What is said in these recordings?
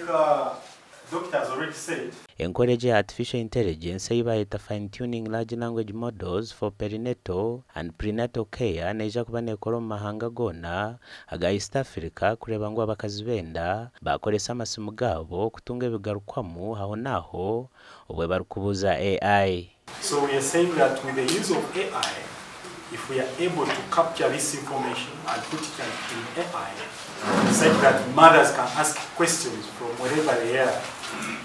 Doctor has already said, encourage artificial intelligence ibayita fine-tuning large language models for perinatal and prenatal care neija kuba nekora mu mahanga gona aga East Africa kureba ngo abakazi benda bakoresa amasimu gabo kutunga ebigarukwamu aho naho obwe barukubuza AI. So we are saying that with the use of AI, if we are able to capture this information and put it in AI, such that mothers can ask questions from wherever they are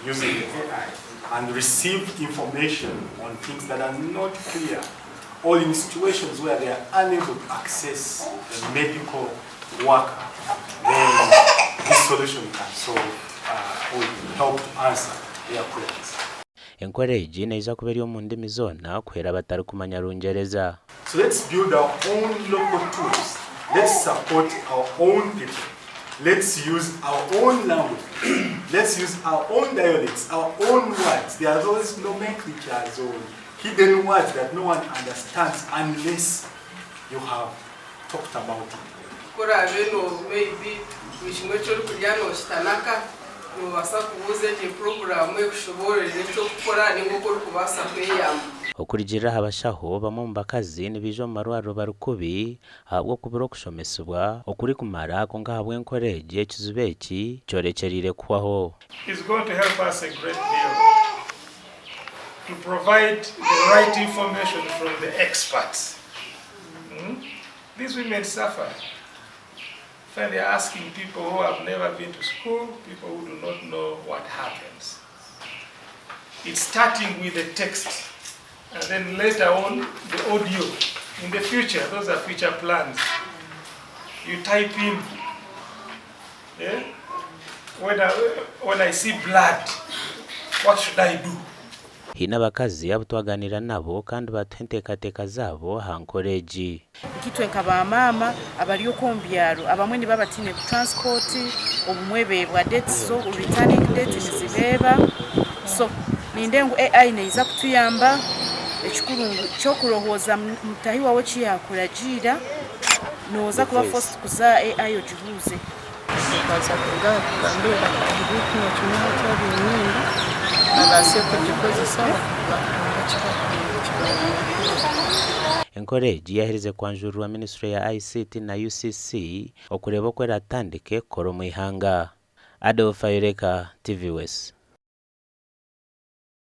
using the AI and receive information on things that are not clear, or in situations where they are unable to access a medical worker, then this solution can solve or help to answer their queries. Encourage neija kubera yo mu ndimi zona kwera batari kumanya Lungereza. So let's build our own local tools. Let's support our own people. Let's use our own language. Let's use our own dialects, our own words. There are those nomenclatures or hidden words that no one understands unless you have talked about it. Maybe okurigira abashaho bamwe mu bakazi nibijo marwaro barukubi habwo kubiro kushomesubwa okuri kumara konga habwe encourage ekizubeki cyorekerire kubaho. Is going to help us a great deal to provide the right information from the experts. These women suffer. When they are asking people who have never been to school, people who do not know what happens. It's starting with the text, and then later on the audio. In the future, those are future plans. You type in, yeah? When I see blood, what should I do? Hina bakazi abo twaganira nabo kandi batentekateka zabo hankoreji ikitwe nkaba mama abari okumbyaro abamwe ni babatine ku transport obumwebebwa dates so returning dates nizibeba so nindengu AI neiza kutuyamba ekikurungu cyo kurohoza mutahi wawe kiyakuragira noza kuba first kuza AI ojibuze baza kuga kugambira ibintu n'kimwe cy'abintu encourage yahereze kwanjurwa ministry ya ICT na UCC okureba ko ratandike koro mu ihanga. Adolf Ayureka, TV West.